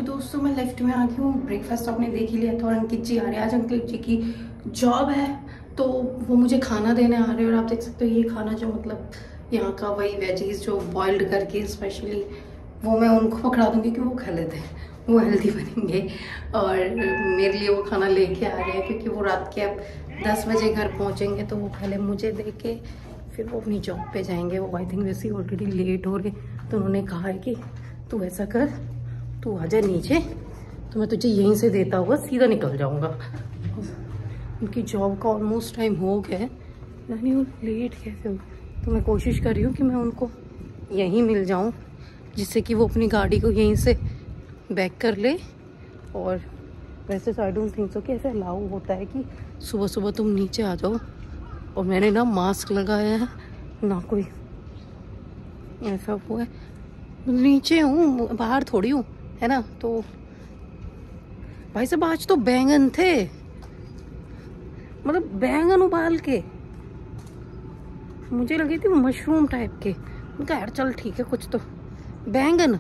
दोस्तों मैं लिफ्ट में आ गई हूँ। ब्रेकफास्ट आपने देख ही लिया था और अंकित जी आ रहे हैं। आज अंकित जी की जॉब है तो वो मुझे खाना देने आ रहे हैं। और आप देख सकते हो ये खाना जो मतलब यहाँ का वही वेजीज जो बॉइल्ड करके स्पेशली वो मैं उनको पकड़ा दूँगी कि वो खा लेते हैं, वो हेल्दी बनेंगे। और मेरे लिए वो खाना लेके आ रहे हैं क्योंकि वो रात के अब 10 बजे घर पहुँचेंगे तो वो पहले मुझे दे के फिर वो अपनी जॉब पे जाएंगे। वो आई थिंक वैसे ही ऑलरेडी लेट हो रहे तो उन्होंने कहा है कि तू ऐसा कर, तू आजा नीचे तो मैं तुझे यहीं से देता हुआ सीधा निकल जाऊंगा। उनकी जॉब का ऑलमोस्ट टाइम हो गया है, यानी वो लेट कैसे हो तो मैं कोशिश कर रही हूँ कि मैं उनको यहीं मिल जाऊँ जिससे कि वो अपनी गाड़ी को यहीं से बैक कर ले। और वैसे तो आई डोंट थिंक सो कि ऐसे अलाउ होता है कि सुबह सुबह तुम नीचे आ जाओ। और मैंने ना मास्क लगाया है ना, कोई ऐसा वो है, नीचे हूँ बाहर थोड़ी हूँ, है ना। तो भाई साहब आज तो बैंगन थे, मतलब बैंगन उबाल के, मुझे लगी थी मशरूम टाइप के। उनका यार चल ठीक है कुछ तो बैंगन।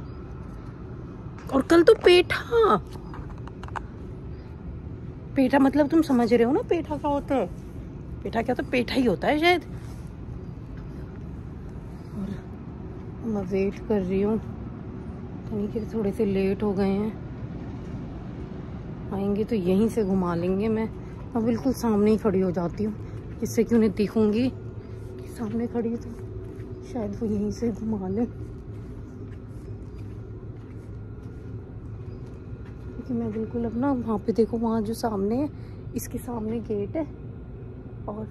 और कल तो पेठा, पेठा मतलब तुम समझ रहे हो ना पेठा क्या होता है। पेठा क्या होता है, पेठा ही होता है शायद। और मैं वेट कर रही हूँ, कि थोड़े से लेट हो गए हैं, आएंगे तो यहीं से घुमा लेंगे। मैं बिल्कुल सामने ही खड़ी हो जाती हूँ जिससे कि उन्हें दिखूंगी कि सामने खड़ी है तो शायद वो यहीं से घुमा लें। क्योंकि मैं बिल्कुल अब ना वहाँ पे देखो, वहाँ जो सामने है इसके सामने गेट है और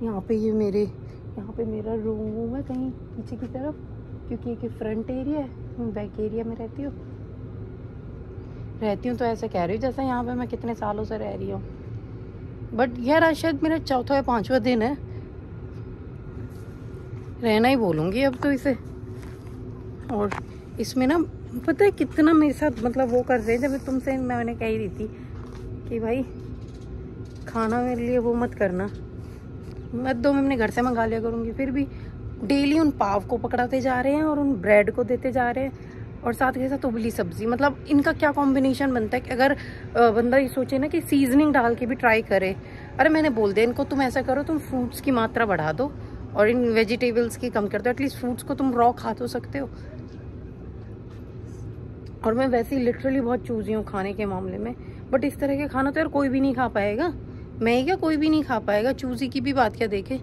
यहाँ पे ये मेरे यहाँ पे मेरा रूम है कहीं पीछे की तरफ, क्योंकि एक फ्रंट एरिया है, मैं बैक एरिया में रहती हूँ तो ऐसे कह रही हूँ जैसा यहाँ पे मैं कितने सालों से रह रही हूँ। बट यार आज शायद मेरा चौथा या 5वां दिन है, रहना ही बोलूँगी अब तो इसे। और इसमें ना पता है कितना मेरे साथ मतलब वो कर रहे हैं, जब तुमसे मैंने कह ही रही थी कि भाई खाना मेरे लिए वो मत करना, मैं 2 महीने घर से मंगा लिया करूँगी। फिर भी डेली उन पाव को पकड़ाते जा रहे हैं और उन ब्रेड को देते जा रहे हैं और साथ के साथ उबली सब्जी। मतलब इनका क्या कॉम्बिनेशन बनता है कि अगर बंदा ये सोचे ना कि सीजनिंग डाल के भी ट्राई करे। अरे मैंने बोल दिया इनको तुम ऐसा करो, तुम फ्रूट्स की मात्रा बढ़ा दो और इन वेजिटेबल्स की कम कर दो, एटलीस्ट फ्रूट्स को तुम रॉ खा तो सकते हो। और मैं वैसे ही लिटरली बहुत चूजी हूँ खाने के मामले में, बट इस तरह के खाना तो यार कोई भी नहीं खा पाएगा, मैं क्या कोई भी नहीं खा पाएगा। चूजी की भी बात क्या देखे।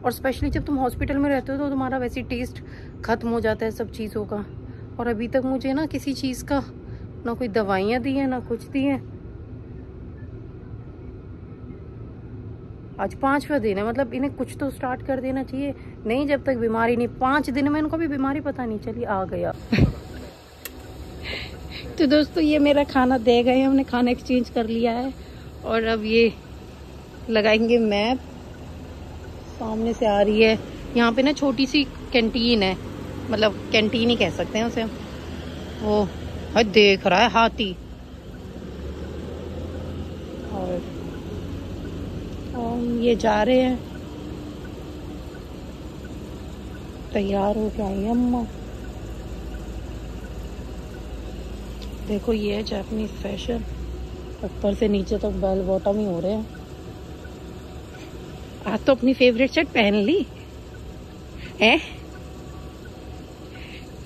और स्पेशली जब तुम हॉस्पिटल में रहते हो तो तुम्हारा वैसे टेस्ट खत्म हो जाता है सब चीज़ों का। और अभी तक मुझे ना किसी चीज़ का ना कोई दवाइयाँ दी हैं ना कुछ दी हैं। आज 5वां दिन है, मतलब इन्हें कुछ तो स्टार्ट कर देना चाहिए। नहीं जब तक बीमारी नहीं, 5 दिन में इनको भी बीमारी पता नहीं चली, आ गया। तो दोस्तों ये मेरा खाना दे गए, हमने खाना एक्सचेंज कर लिया है और अब ये लगाएंगे मैप। सामने से आ रही है, यहाँ पे ना छोटी सी कैंटीन है, मतलब कैंटीन ही कह सकते हैं उसे। वो देख रहा है हाथी। और ये जा रहे हैं, तैयार हो के आई अम्मा। देखो ये है जापानीज फैशन, ऊपर से नीचे तक बेल बॉटम ही हो रहे हैं। आज तो अपनी फेवरेट शर्ट पहन ली है।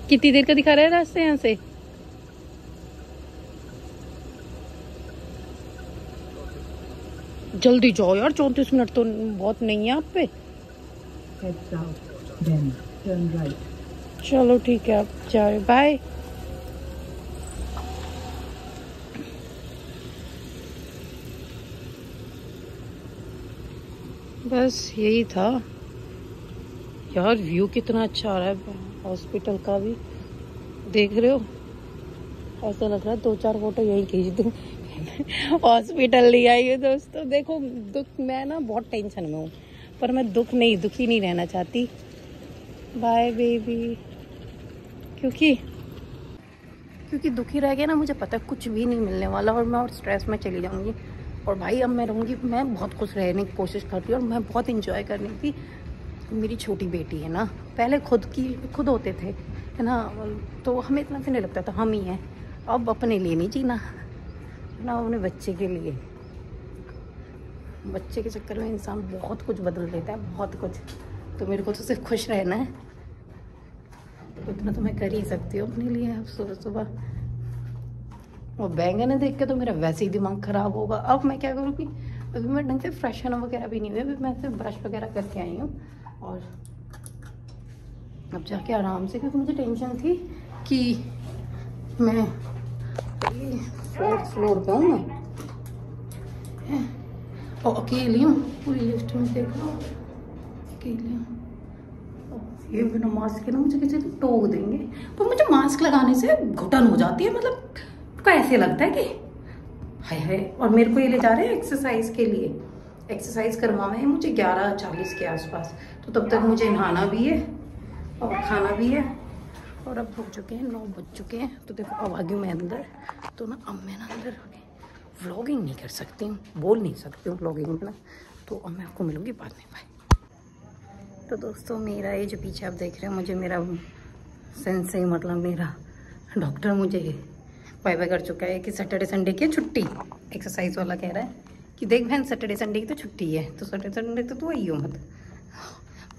कितनी देर का दिखा रहा है रास्ते यहाँ से? जल्दी जाओ यार, 34 मिनट तो बहुत नहीं है आप पे। चलो ठीक है, आप जाओ, बाय। बस यही था यार, व्यू कितना अच्छा आ रहा है हॉस्पिटल का भी, देख रहे हो। ऐसा लग रहा है 2-4 फोटो यही खींच दूं। हॉस्पिटल नहीं आई है दोस्तों, देखो दुख, मैं ना बहुत टेंशन में हूँ पर मैं दुखी नहीं रहना चाहती। Bye baby. क्योंकि दुखी रह गया ना, मुझे पता है कुछ भी नहीं मिलने वाला और मैं और स्ट्रेस में चली जाऊंगी। और भाई अब मैं रहूँगी, मैं बहुत खुश रहने की कोशिश करती हूँ और मैं बहुत इंजॉय करने की। मेरी छोटी बेटी है ना, पहले खुद होते थे, है ना, तो हमें इतना नहीं लगता था हम ही हैं। अब अपने लिए नहीं जीना ना, अपने बच्चे के लिए। बच्चे के चक्कर में इंसान बहुत कुछ बदल देता है, बहुत कुछ। तो मेरे को तो सिर्फ खुश रहना है, तो उतना तो मैं कर ही सकती हूँ अपने लिए। अब सुबह सुबह और बैंगन देख के तो मेरा वैसे ही दिमाग ख़राब होगा। अब मैं क्या करूँगी, अभी मैं ढंग से फ्रेश होना वगैरह भी नहीं हुई, अभी मैं सिर्फ ब्रश वगैरह करके आई हूँ और अब जाके आराम से, क्योंकि मुझे टेंशन थी कि मैं 4th फ्लोर पे हूँ मैं और अकेली हूँ पूरी लिफ्ट में, देख लो अकेली हूँ। ये बिना मास्क के ना मुझे किसी को टोक देंगे, पर मुझे मास्क लगाने से घुटन हो जाती है, मतलब को ऐसे लगता है कि हाय हाय। और मेरे को ये ले जा रहे हैं एक्सरसाइज के लिए, एक्सरसाइज करवाना है मुझे 11:40 के आसपास, तो तब तक मुझे नहाना भी है और खाना भी है। और अब हो चुके हैं 9 बज चुके हैं, तो देखो अब आ गई मैं अंदर। तो ना अब मैं ना अंदर व्लॉगिंग नहीं कर सकती हूँ, बोल नहीं सकती हूँ व्लॉगिंग में ना, तो अब मैं आपको मिलूँगी बाद में। बाय। तो दोस्तों मेरा ये जो पीछे आप देख रहे हैं, मुझे मेरा सेंसे मतलब मेरा डॉक्टर मुझे बाय बाय कर चुका है कि सैटरडे संडे की छुट्टी। एक्सरसाइज वाला कह रहा है कि देख बहन सैटरडे संडे की तो छुट्टी है, तो सैटरडे संडे तो तू आई हो मत,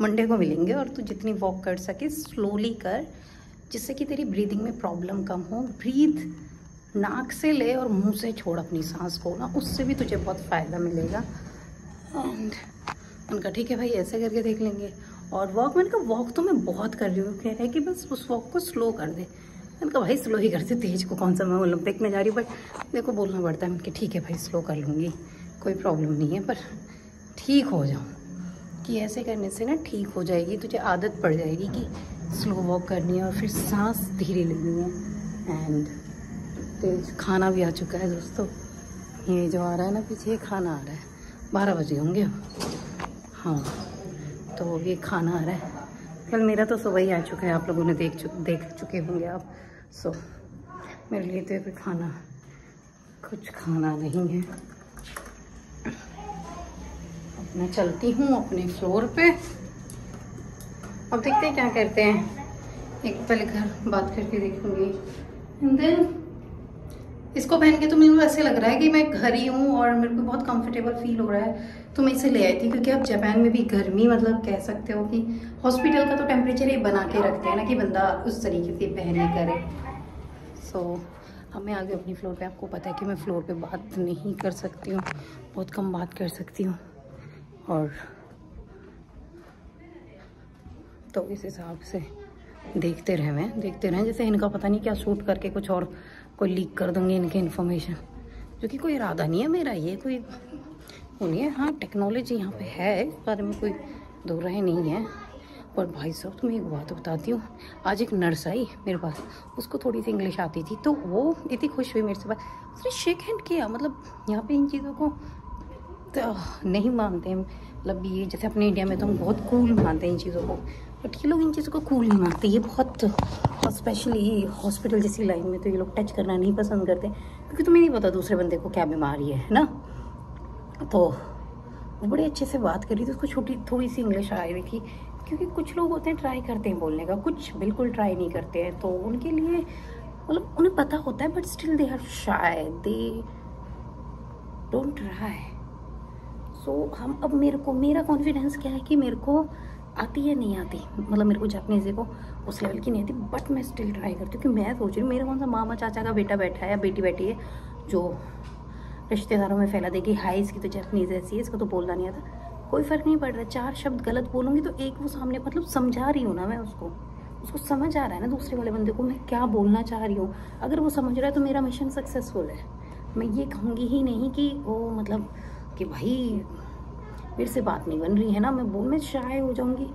मंडे को मिलेंगे और तू जितनी वॉक कर सके स्लोली कर, जिससे कि तेरी ब्रीदिंग में प्रॉब्लम कम हो। ब्रीथ नाक से ले और मुंह से छोड़ अपनी सांस को ना, उससे भी तुझे बहुत फ़ायदा मिलेगा। एंड उनका ठीक है भाई ऐसे करके देख लेंगे। और वॉक, मैंने कहा वॉक तो मैं बहुत कर रही हूँ, कह रहे हैं कि बस उस वॉक को स्लो कर दे। मैंने कहा भाई स्लो ही करते, तेज को कौन सा, मैं ओलंपिक में जा रही हूँ, बट मेरे को बोलना पड़ता है कि ठीक है भाई स्लो कर लूँगी, कोई प्रॉब्लम नहीं है, पर ठीक हो जाऊँ, कि ऐसे करने से ना ठीक हो जाएगी, तुझे आदत पड़ जाएगी कि स्लो वॉक करनी है और फिर सांस धीरे लेनी है। एंड तेज खाना भी आ चुका है दोस्तों, ये जो आ रहा है ना पीछे, खाना आ रहा है, 12 बजे होंगे अब, हाँ तो ये खाना आ रहा है। कल मेरा तो सुबह ही आ चुका है, आप लोगों ने देख चुके होंगे आप। सो मेरे लिए तो कोई खाना, कुछ खाना नहीं है। अब मैं चलती हूँ अपने फ्लोर पे, अब देखते हैं क्या करते हैं। एक पहले घर बात करके देखूंगी, एंड देन इसको पहन के तो मेरे को ऐसे लग रहा है कि मैं घर ही हूँ और मेरे को बहुत कंफर्टेबल फील हो रहा है, तो मैं इसे ले आई थी। क्योंकि अब जापान में भी गर्मी, मतलब कह सकते हो कि हॉस्पिटल का तो टेम्परेचर ही बना के रखते हैं ना कि बंदा उस तरीके से पहने करे। सो अब मैं आ गई अपनी फ्लोर पे। आपको पता है कि मैं फ्लोर पे बात नहीं कर सकती हूँ, बहुत कम बात कर सकती हूँ, और तो इस हिसाब से देखते रहें जैसे इनका पता नहीं क्या शूट करके कुछ और कोई लीक कर दूँगी इनकी इन्फॉर्मेशन, जो कि कोई इरादा नहीं है मेरा, ये कोई नहीं है। हाँ टेक्नोलॉजी यहाँ पे है, इस बारे में कोई दो राय नहीं है। पर भाई साहब तुम्हें एक बात बताती हूँ, आज एक नर्स आई मेरे पास, उसको थोड़ी सी इंग्लिश आती थी, तो वो इतनी खुश हुई मेरे से बात, उसने शेक हैंड किया। मतलब यहाँ पे इन चीज़ों को तो नहीं मानते हैं, मतलब ये जैसे अपने इंडिया में तो हम बहुत कूल मानते हैं इन चीज़ों को, बट ये लोग इन चीज़ों को कूल नहीं मानते। ये बहुत स्पेशली हॉस्पिटल जैसी लाइन में तो ये लोग टच करना नहीं पसंद करते, क्योंकि तुम्हें नहीं पता दूसरे बंदे को क्या बीमारी है ना। तो वो बड़े अच्छे से बात कर रही थी, उसको थोड़ी सी इंग्लिश आ रही थी, क्योंकि कुछ लोग होते हैं ट्राई करते हैं बोलने का, कुछ बिल्कुल ट्राई नहीं करते हैं, तो उनके लिए मतलब उन्हें पता होता है but still they are shy, they don't try. So हम अब मेरा कॉन्फिडेंस क्या है कि मेरे को आती है नहीं आती, मतलब मेरे को जापनीज देखो उस लेवल की नहीं आती, बट मैं स्टिल ट्राई करती हूँ। क्योंकि मैं सोच रही हूँ मेरा कौन सा मामा चाचा का बेटा बैठा है या बेटी बैठी है जो रिश्तेदारों में फैला देगी हाय इसकी तो जापनीज ऐसी है, इसको तो बोलना नहीं आता। कोई फ़र्क नहीं पड़ रहा, 4 शब्द गलत बोलूँगी तो एक वो सामने, मतलब समझा रही हूँ ना मैं उसको समझ आ रहा है ना दूसरे वाले बंदे को मैं क्या बोलना चाह रही हूँ। अगर वो समझ रहा है तो मेरा मिशन सक्सेसफुल है। मैं ये कहूँगी ही नहीं कि वो मतलब कि भाई मेरे से बात नहीं बन रही है ना, मैं शाय हो जाऊँगी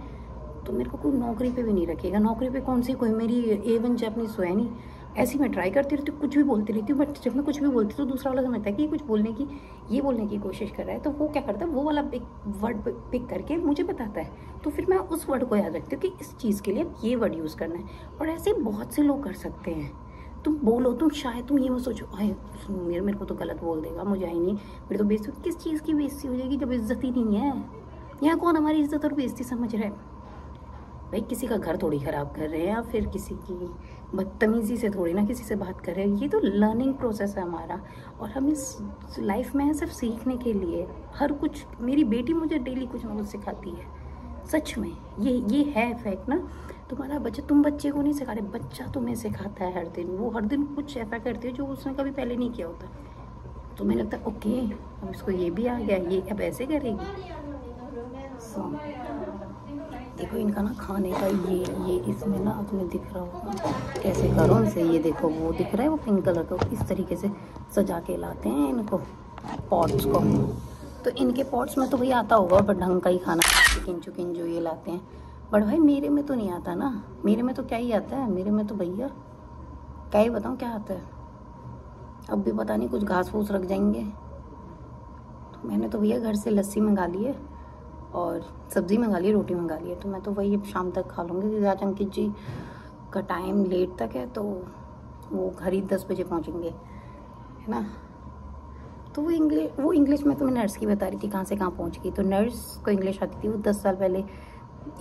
तो मेरे को कोई नौकरी पे भी नहीं रखेगा। नौकरी पे कौन सी कोई मेरी A1 जापनीज तो है नहीं, ऐसी मैं ट्राई करती रहती हूँ, कुछ भी बोलती रहती हूँ, बट जब मैं कुछ भी बोलती हूँ तो दूसरा वाला समझता है कि कुछ बोलने की कोशिश कर रहा है, तो वो क्या करता है वो वाला वर्ड पिक करके मुझे बताता है, तो फिर मैं उस वर्ड को याद रखती हूँ कि इस चीज़ के लिए ये वर्ड यूज़ करना है। और ऐसे बहुत से लोग कर सकते हैं। तुम बोलो, तुम शायद तुम ये मत सोचो मेरे को तो गलत बोल देगा, मुझे आई नहीं, मेरी तो बेइज्जती, किस चीज़ की बेइज्जती हो जाएगी जब इज्जत ही नहीं है। यहाँ कौन हमारी इज्जत और बेइज्जती समझ रहा है भाई? किसी का घर थोड़ी ख़राब कर रहे हैं या फिर किसी की बदतमीज़ी से थोड़ी ना किसी से बात कर रहे हैं। ये तो लर्निंग प्रोसेस है हमारा, और हम इस लाइफ में हैं सिर्फ सीखने के लिए। हर कुछ, मेरी बेटी मुझे डेली कुछ ना कुछ सिखाती है, सच में। ये है फैक्ट ना। तुम्हारा बच्चा, तुम बच्चे को नहीं सिखा रहे, बच्चा तुम्हें सिखाता है हर दिन। वो हर दिन कुछ ऐसा करती है जो उसने कभी पहले नहीं किया होता। तो मुझे लगता है ओके, अब इसको ये भी आ गया, ये अब ऐसे करेगी। देखो इनका ना खाने का ये इसमें ना तुम्हें दिख रहा होगा कैसे करो इसे। ये देखो वो दिख रहा है, वो पिंक कलर का, इस तरीके से सजा के लाते हैं इनको पॉट्स को। तो इनके पॉट्स में तो भाई आता होगा पर ढंग का ही खाना, चिकन चुकिन जो ये लाते हैं। बट भाई मेरे में तो नहीं आता ना। मेरे में तो क्या ही आता है, मेरे में तो भैया क्या ही बताऊँ क्या आता है। अब भी पता नहीं कुछ घास फूस रख जाएंगे। तो मैंने तो भैया घर से लस्सी मंगा ली है और सब्ज़ी मंगा ली है, रोटी मंगा ली है। तो मैं तो वही अब शाम तक खा लूँगी, क्योंकि आज अंकित जी का टाइम लेट तक है, तो वो घर ही 10 बजे पहुँचेंगे, है ना। तो वो इंग्लिश में तो मैं नर्स की बता रही थी कहाँ से कहाँ पहुँच गई। तो नर्स को इंग्लिश आती थी। वो 10 साल पहले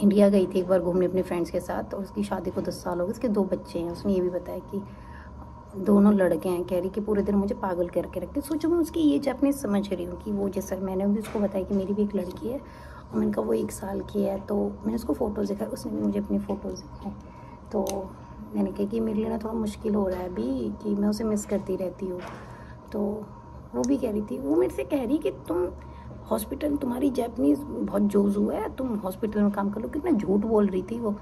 इंडिया गई थी एक बार घूमने अपने फ्रेंड्स के साथ, और उसकी शादी को 10 साल हो गए। उसके 2 बच्चे हैं। उसने ये भी बताया कि दोनों लड़के हैं। कह रही कि पूरे दिन मुझे पागल करके रखते। सोचो मैं उसकी ये जापनीज समझ रही हूँ कि वो, जैसा मैंने भी उसको बताया कि मेरी भी एक लड़की है, और मैंने कहा वो 1 साल की है। तो मैंने उसको फ़ोटोज़ दिखाई, उसने भी मुझे अपनी फ़ोटोज़ दिखाई। तो मैंने कहा कि मेरे लिए ना थोड़ा मुश्किल हो रहा है अभी, कि मैं उसे मिस करती रहती हूँ। तो वो भी कह रही थी, वो मेरे से कह रही कि तुम हॉस्पिटल, तुम्हारी जापनीज़ बहुत जोजू है, तुम हॉस्पिटल में काम कर लो। कितना झूठ बोल रही थी वो।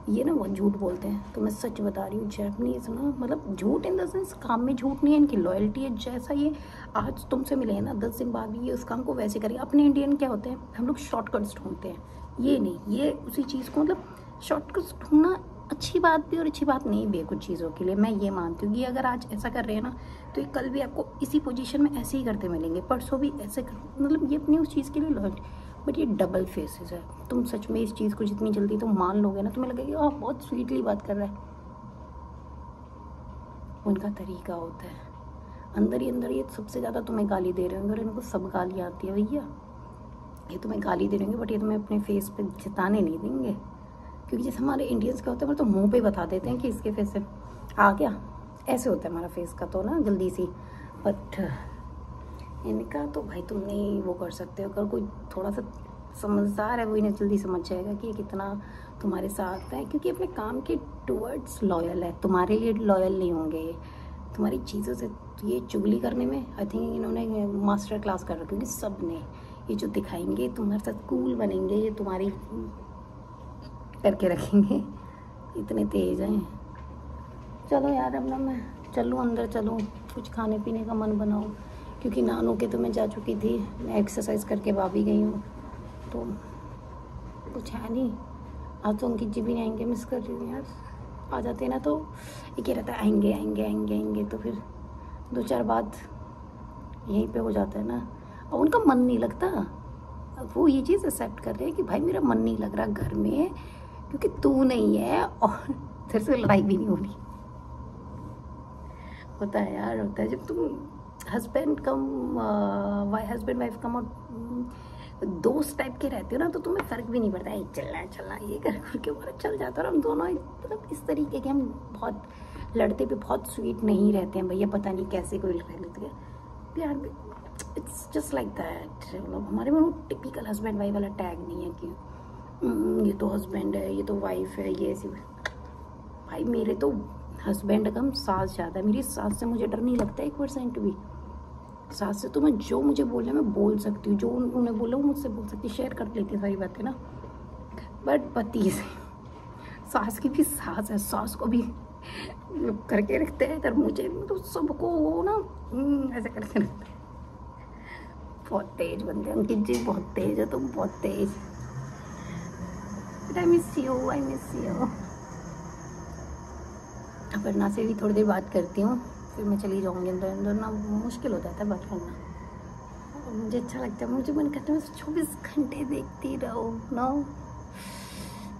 ये ना बहुत झूठ बोलते हैं। तो मैं सच बता रही हूँ, जापनीज़ ना, मतलब झूठ इन द सेंस काम में झूठ नहीं है, इनकी लॉयल्टी है। जैसा ये आज तुमसे मिले हैं ना, 10 दिन बाद भी ये उस काम को वैसे करेंगे। अपने इंडियन क्या होते हैं, हम लोग शॉर्टकट्स ढूंढते हैं। ये नहीं, ये उसी चीज़ को, मतलब शॉर्टकट्स ढूंढना अच्छी बात भी और अच्छी बात नहीं भी है कुछ चीज़ों के लिए। मैं ये मानती हूँ कि अगर आज ऐसा कर रहे हैं ना, तो ये कल भी आपको इसी पोजीशन में ऐसे ही करते मिलेंगे, परसों भी ऐसे कर, मतलब ये अपनी उस चीज़ के लिए लॉयल्टी। बट ये डबल फेसेस है। तुम सच में इस चीज़ को जितनी जल्दी तुम मान लोगे ना, तुम्हें लगेगा हाँ बहुत स्वीटली बात कर रहा है। उनका तरीका होता है, अंदर ही अंदर ये सबसे ज़्यादा तुम्हें गाली दे रहे होंगे, और इनको सब गालियाँ आती है भैया। ये तुम्हें गाली दे देंगे, बट ये तुम्हें अपने फेस पे जिताने नहीं देंगे। क्योंकि जैसे हमारे इंडियंस का होता है, वो तो मुंह पे बता देते हैं कि इसके फेस से आ गया, ऐसे होता है हमारा फेस का तो ना जल्दी सी। बट इनका तो भाई तुम नहीं वो कर सकते हो। अगर कोई थोड़ा सा समझदार है वो इन्हें जल्दी समझ जाएगा कि ये कितना तुम्हारे साथ है, क्योंकि अपने काम के टूवर्ड्स लॉयल है। तुम्हारे लिए लॉयल नहीं होंगे ये, तुम्हारी चीज़ों से। ये चुगली करने में आई थिंक इन्होंने मास्टर क्लास कर रखी होगी सब ने। ये जो दिखाएंगे तुम्हारे साथ कूल बनेंगे, ये तुम्हारी करके रखेंगे, इतने तेज हैं। चलो यार अब ना मैं चलूँ अंदर, चलूँ कुछ खाने पीने का मन बनाऊँ, क्योंकि नानू के तो मैं जा चुकी थी, मैं एक्सरसाइज करके वापस गई हूँ। तो कुछ है नहीं, आज तो अंकित जी भी नहीं आएंगे, मिस कर रही हूँ यार। आ जाते ना तो ये कह रहता है आएंगे आएंगे आएंगे आएंगे, तो फिर 2-4 बात यहीं पे हो जाता है ना। और उनका मन नहीं लगता, वो ये चीज़ एक्सेप्ट कर रहे हैं कि भाई मेरा मन नहीं लग रहा घर में, क्योंकि तू नहीं है और तेरे से लड़ाई भी नहीं हो रही। होता है यार, होता है। जब तुम हस्बैंड वाइफ कम और दोस्त टाइप के रहते हो ना, तो तुम्हें फ़र्क भी नहीं पड़ता है चलना ये करके हमारा चल जाता है। और हम दोनों मतलब इस तरीके के, हम बहुत लड़ते पे बहुत स्वीट नहीं रहते हैं भैया, पता नहीं कैसे कोई रह लेते हैं प्यार में। It's just like that. मतलब हमारे में वो टिपिकल हस्बैंड वाइफ वाला टैग नहीं है कि ये तो हस्बैंड है, ये तो वाइफ है, ये ऐसी। भाई मेरे तो हस्बैंड कम सास ज़्यादा है। मेरी सास से मुझे डर नहीं लगता 1% भी। सास से तो मैं जो मुझे बोलना मैं बोल सकती हूँ, जो उन्हें बोला वो मुझसे बोल सकती, शेयर कर लेती सारी बातें ना। बट पति से, सास की भी सास है, सास को भी करके रखते हैं इधर, मुझे तो सबको वो ना ऐसे करके रखते हैं। बहुत तेज बनते हैं अंकित जी, बहुत तेज है तुम, बहुत तेज। I miss you, I miss you. Aparna से भी थोड़ी देर बात करती हूँ, फिर मैं चली जाऊँगी अंदर। अंदर ना मुश्किल हो जाता है बात करना, मुझे अच्छा लगता है। मुझे मन करता है 24 घंटे देखती रहो ना।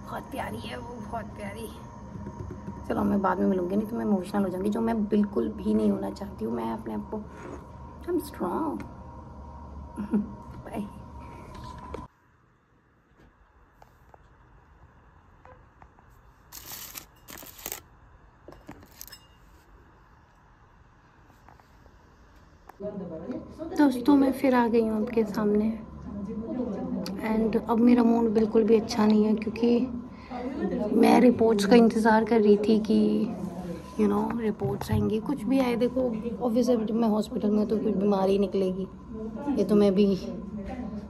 बहुत प्यारी है वो, बहुत प्यारी। चलो मैं बाद में मिलूँगी, नहीं तो मैं इमोशनल हो जाऊँगी, जो मैं बिल्कुल भी नहीं होना चाहती हूँ। मैं अपने आप को, आई एम स्ट्रॉन्ग। बाय। दोस्तों मैं फिर आ गई हूँ आपके सामने एंड अब मेरा मूड बिल्कुल भी अच्छा नहीं है, क्योंकि मैं रिपोर्ट्स का इंतज़ार कर रही थी कि रिपोर्ट्स आएंगी, कुछ भी आए। देखो ऑब्वियसली जब मैं हॉस्पिटल में तो कुछ बीमारी निकलेगी, ये तो मैं भी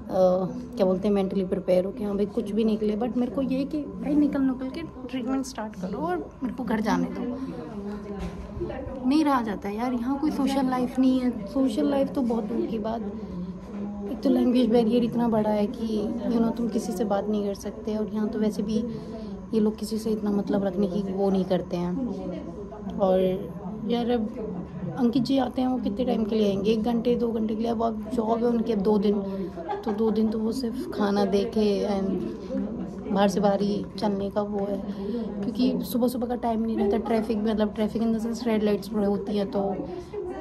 क्या बोलते हैं मेंटली प्रिपेयर हो कि हाँ भाई कुछ भी निकले। बट मेरे को ये कि भाई निकल के ट्रीटमेंट स्टार्ट करो और मेरे को घर जाने दो। नहीं रहा जाता है यार, यहाँ कोई सोशल लाइफ नहीं है। सोशल लाइफ तो बहुत दूर की बात। एक तो लैंग्वेज बैरियर इतना बड़ा है कि तुम किसी से बात नहीं कर सकते, और यहाँ तो वैसे भी ये लोग किसी से इतना मतलब रखने की वो नहीं करते हैं। और यार अब अंकित जी आते हैं, वो कितने टाइम के लिए आएंगे? 1 घंटे 2 घंटे के लिए। अब आप जॉब है उनके, अब 2 दिन, तो 2 दिन तो वो सिर्फ खाना देखे एंड बाहर से बाहर ही चलने का वो है, क्योंकि सुबह सुबह का टाइम नहीं रहता। ट्रैफिक मतलब traffic in the sense red lights होती हैं, तो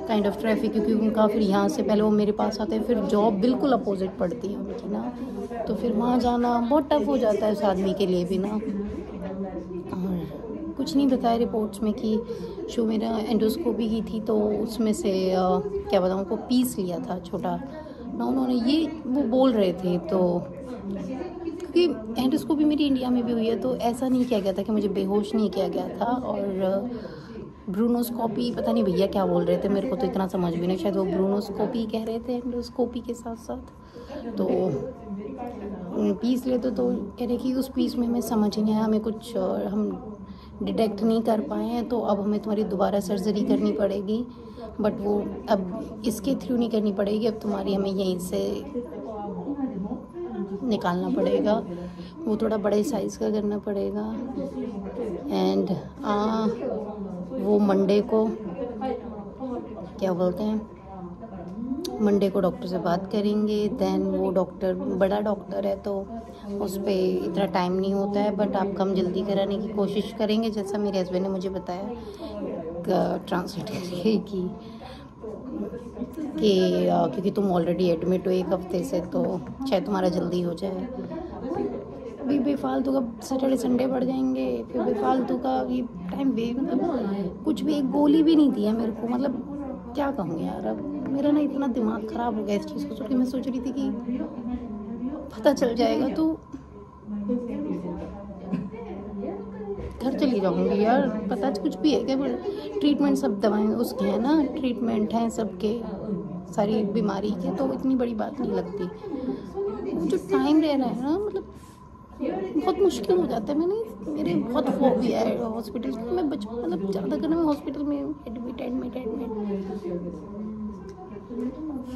काइंड ऑफ ट्रैफिक, क्योंकि उनका फिर यहाँ से पहले वो मेरे पास आते हैं, फिर जॉब बिल्कुल अपोजिट पड़ती है उनकी ना, तो फिर वहाँ जाना बहुत टफ हो जाता है उस आदमी के लिए भी ना। और कुछ नहीं बताया रिपोर्ट्स में कि जो मेरा एंडोस्कोपी की थी तो उसमें से क्या बताऊँ, को पीस लिया था छोटा ना उन्होंने, ये वो बोल रहे थे। तो क्योंकि एंडोस्कोपी मेरी इंडिया में भी हुई है, तो ऐसा नहीं किया गया था कि मुझे बेहोश नहीं किया गया था। और ब्रूनोस्कोपी पता नहीं भैया क्या बोल रहे थे, मेरे को तो इतना समझ भी नहीं, शायद वो ब्रूनोस्कोपी कह रहे थे एंडोस्कोपी के साथ साथ। तो पीस लेते तो कह रहे कि उस पीस में हमें समझ ही नहीं आया, हमें कुछ हम डिटेक्ट नहीं कर पाए हैं, तो अब हमें तुम्हारी दोबारा सर्जरी करनी पड़ेगी। बट वो अब इसके थ्रू नहीं करनी पड़ेगी, अब तुम्हारी हमें यहीं से निकालना पड़ेगा, वो थोड़ा बड़े साइज़ का करना पड़ेगा। एंड वो मंडे को क्या बोलते हैं, मंडे को डॉक्टर से बात करेंगे। देन वो डॉक्टर बड़ा डॉक्टर है, तो उस पर इतना टाइम नहीं होता है, बट आप कम जल्दी कराने की कोशिश करेंगे, जैसा मेरे हस्बैंड ने मुझे बताया ट्रांसलेट करके कि क्योंकि तुम ऑलरेडी एडमिट हो 1 हफ्ते से, तो शायद तुम्हारा जल्दी हो जाए। अभी बेफालतू का सैटरडे संडे बढ़ जाएंगे, फिर बेफालतू का ये टाइम मतलब कुछ भी एक गोली भी नहीं दिया मेरे को। मतलब क्या कहूँ यार, अब मेरा ना इतना दिमाग ख़राब हो गया इस चीज़ को सोच के। मैं सोच रही थी कि पता चल जाएगा तो घर चली जाऊँगी यार। पता कुछ भी है क्या? ट्रीटमेंट सब दवाएं उसके हैं ना, ट्रीटमेंट हैं सबके सारी बीमारी के, तो इतनी बड़ी बात नहीं लगती। जो टाइम रह रहा है ना, मतलब बहुत मुश्किल हो जाता है। मेरे बहुत फोबिया है हॉस्पिटल की। मैं मतलब ज़्यादा करना, मैं हॉस्पिटल में एडमिट।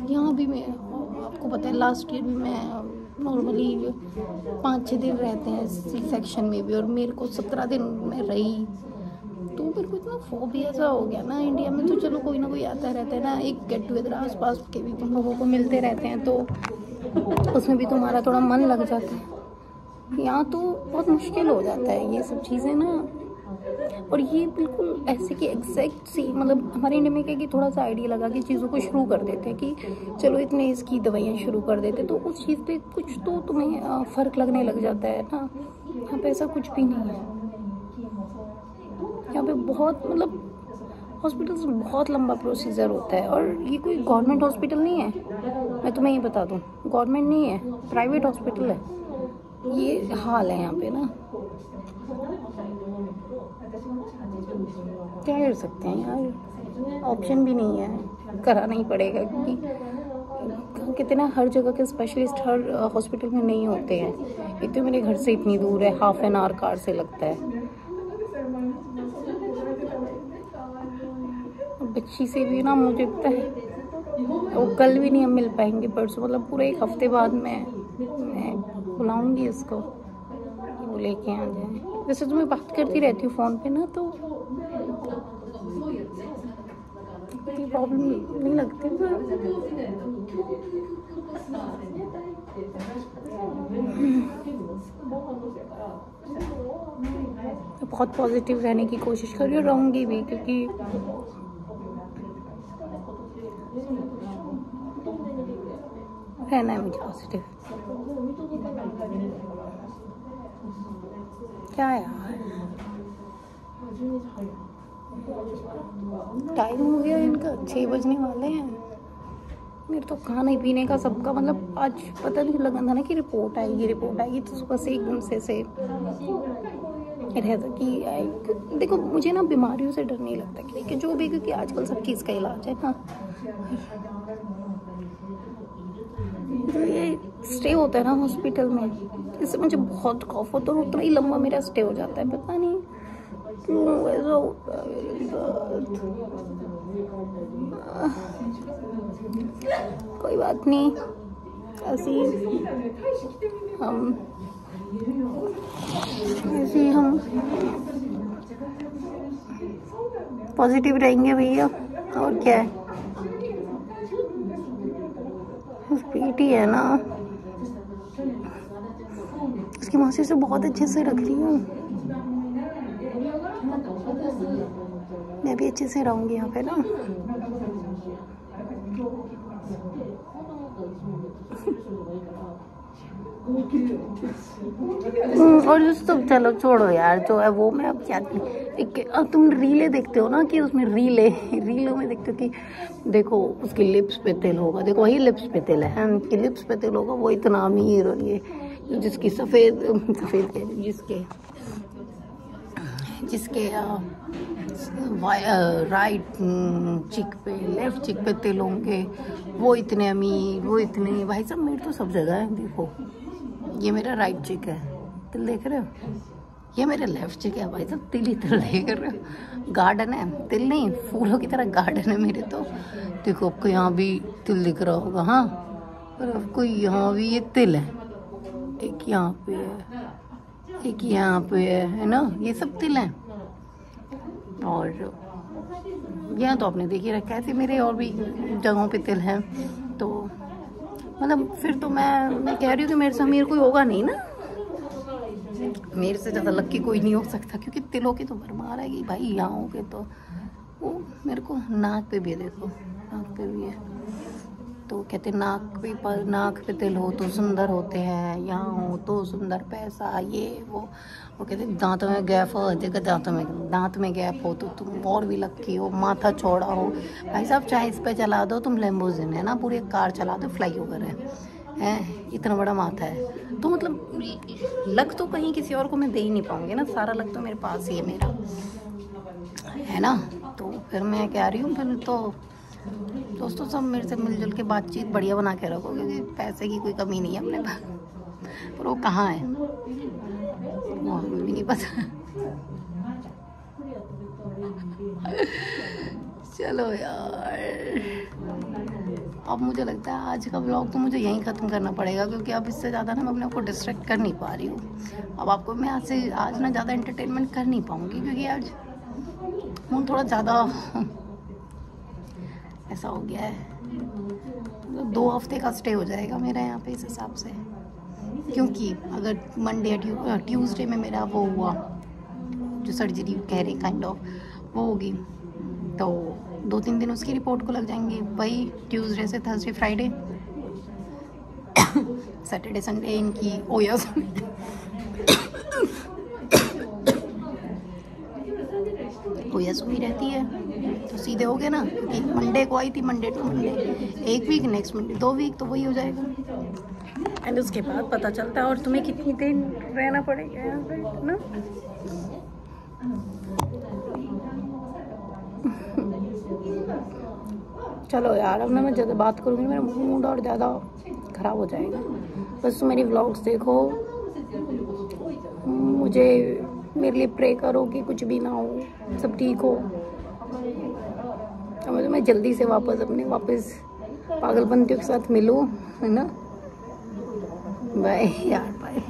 यहाँ भी मैं, आपको पता है लास्ट ईयर भी मैं नॉर्मली 5-6 दिन रहते हैं सी सेक्शन में भी, और मेरे को 17 दिन में रही। तो मेरे को इतना फोबिया सा हो गया ना। इंडिया में तो चलो कोई ना कोई आता रहता है ना, एक गेट टुगेदर आसपास के भी तुम लोगों को मिलते रहते हैं, तो उसमें भी तुम्हारा थोड़ा मन लग जाता है। यहाँ तो बहुत मुश्किल हो जाता है ये सब चीज़ें ना। और ये बिल्कुल ऐसे कि एग्जैक्ट सी, मतलब हमारे इंडिया में क्या कि थोड़ा सा आइडिया लगा कि चीज़ों को शुरू कर देते हैं कि चलो इतने इसकी दवाइयाँ शुरू कर देते, तो उस चीज़ पे कुछ तो तुम्हें फ़र्क लगने लग जाता है ना। यहाँ पे ऐसा कुछ भी नहीं है। यहाँ पे बहुत मतलब हॉस्पिटल्स में बहुत लंबा प्रोसीजर होता है, और ये कोई गवर्नमेंट हॉस्पिटल नहीं है, मैं तुम्हें ये बता दूँ। गवर्नमेंट नहीं है, प्राइवेट हॉस्पिटल है। ये हाल है यहाँ पे ना, क्या कर सकते हैं यार, ऑप्शन भी नहीं है, कराना ही पड़ेगा। क्योंकि कितना हर जगह के स्पेशलिस्ट हर हॉस्पिटल में नहीं होते हैं। एक तो मेरे घर से इतनी दूर है, ½ एन आवर कार से लगता है। बच्ची से भी ना मुझे लगता है वो कल भी नहीं हम मिल पाएंगे, परसों, मतलब पूरे 1 हफ्ते बाद मैं बुलाऊंगी इसको, वो लेके आ जाए। वैसे तो मैं बात करती रहती हूँ फ़ोन पे ना, तो कोई प्रॉब्लम नहीं लगती। बहुत पॉजिटिव रहने की कोशिश कर रही हूँ, रहूँगी भी, क्योंकि रहना है मुझे पॉजिटिव। क्या यार, टाइम हो गया इनका, 6 बजने वाले हैं। मेरे तो खाने पीने का सबका मतलब आज पता नहीं लगा था ना कि रिपोर्ट आएगी, तो सुबह से एकदम से रहता कि देखो मुझे ना बीमारियों से डर नहीं लगता कि जो भी, क्योंकि आजकल सब चीज़ का इलाज है ना। जो ये स्टे होता है ना हॉस्पिटल में, इससे मुझे बहुत खौफ होता है और उतना ही लंबा मेरा स्टे हो जाता है, पता नहीं क्यों ऐसा होता है मेरे साथ। कोई बात नहीं, ऐसे हम पॉजिटिव रहेंगे भैया, और क्या है। पीटी है ना, उसकी मौसी से बहुत अच्छे से रख रही हूँ, मैं भी अच्छे से रहूँगी यहाँ पे ना। और सब चलो छोड़ो यार, जो है वो मैं अब क्या, अब तुम रीले देखते हो ना कि उसमें रीलों में देखते हो कि देखो उसकी लिप्स पे तिल होगा, देखो वही लिप्स पे तिल है कि लिप्स पे तिल होगा, वो इतना अमीर, और ये जिसकी सफ़ेद जिसके राइट चिक पे लेफ्ट चिक पे तिल होंगे, वो इतने अमीर, वो इतने, भाई साहब मेरे तो सब जगह है। देखो ये मेरा राइट चिक है, तिल देख रहे हो, ये मेरा लेफ्ट चिक है, भाई साहब तिल ही तिल देख रहे हो। गार्डन है, तिल नहीं, फूलों की तरह गार्डन है मेरे तो। देखो आपको यहाँ भी तिल दिख रहा होगा, हाँ, और आपको यहाँ भी ये तिल है, एक यहाँ पे है, एक यहाँ पे है ना, ये सब तिल हैं। और यहाँ तो आपने देखिए रखा है, ऐसे मेरे और भी जगहों पे तिल हैं। तो मतलब फिर तो मैं कह रही हूँ कि मेरे से अमीर कोई होगा नहीं ना, मेरे से ज़्यादा लक्की कोई नहीं हो सकता, क्योंकि तिलों की तो भरमार है कि भाई यहाँ हो के तो वो मेरे को नाक पे भी है, देखो नाक पे भी है, तो कहते नाक पे तिल हो तो सुंदर होते हैं, यहाँ हो तो सुंदर, पैसा ये वो कहते दांतों में गैप हो, जगह दांत में गैप हो तो तुम और भी लक्की हो, माथा चौड़ा हो। भाई साहब चाहे इस पे चला दो तुम लैम्बोर्गिनी है ना, पूरी कार चला दो, फ्लाईओवर है, इतना बड़ा माथा है, तो मतलब लक तो कहीं किसी और को मैं दे ही नहीं पाऊंगी ना, सारा लक तो मेरे पास ही है मेरा, है ना। तो फिर मैं कह रही हूँ, फिर तो दोस्तों सब मेरे से मिलजुल के बातचीत बढ़िया बना के रखो, क्योंकि पैसे की कोई कमी नहीं है अपने पास, पर वो कहाँ है वो हमें भी नहीं पता। चलो यार, अब मुझे लगता है आज का व्लॉग तो मुझे यहीं ख़त्म करना पड़ेगा, क्योंकि अब इससे ज़्यादा ना मैं अपने आप को डिस्ट्रैक्ट कर नहीं पा रही हूँ। अब आपको मैं आज ना ज़्यादा एंटरटेनमेंट कर नहीं पाऊँगी, क्योंकि आज हूँ थोड़ा ज़्यादा ऐसा हो गया है, मतलब 2 हफ्ते का स्टे हो जाएगा मेरा यहाँ पे इस हिसाब से, क्योंकि अगर मंडे या ट्यूसडे में मेरा वो हुआ जो सर्जरी कह रहे काइंड ऑफ वो होगी, तो 2-3 दिन उसकी रिपोर्ट को लग जाएंगे, वही ट्यूसडे से थर्सडे फ्राइडे सैटरडे संडे इनकी ओयस हुई रहती है, तो सीधे हो गए ना, क्योंकि मंडे को आई थी, Monday to Monday 1 week, next Monday 2 week, तो वही हो जाएगा। एंड उसके बाद पता चलता है और तुम्हें कितनी दिन रहना पड़ेगा यहाँ पे ना। चलो यार, अब ना मैं ज़्यादा बात करूँगी, मेरा मूड और ज़्यादा ख़राब हो जाएगा। बस तुम मेरी व्लॉग्स देखो, मेरे लिए प्रे करो कि कुछ भी ना हो, सब ठीक हो। अब मैं जल्दी से वापस पागलपंतियों के साथ मिलूँ, है ना। बाय यार, बाय।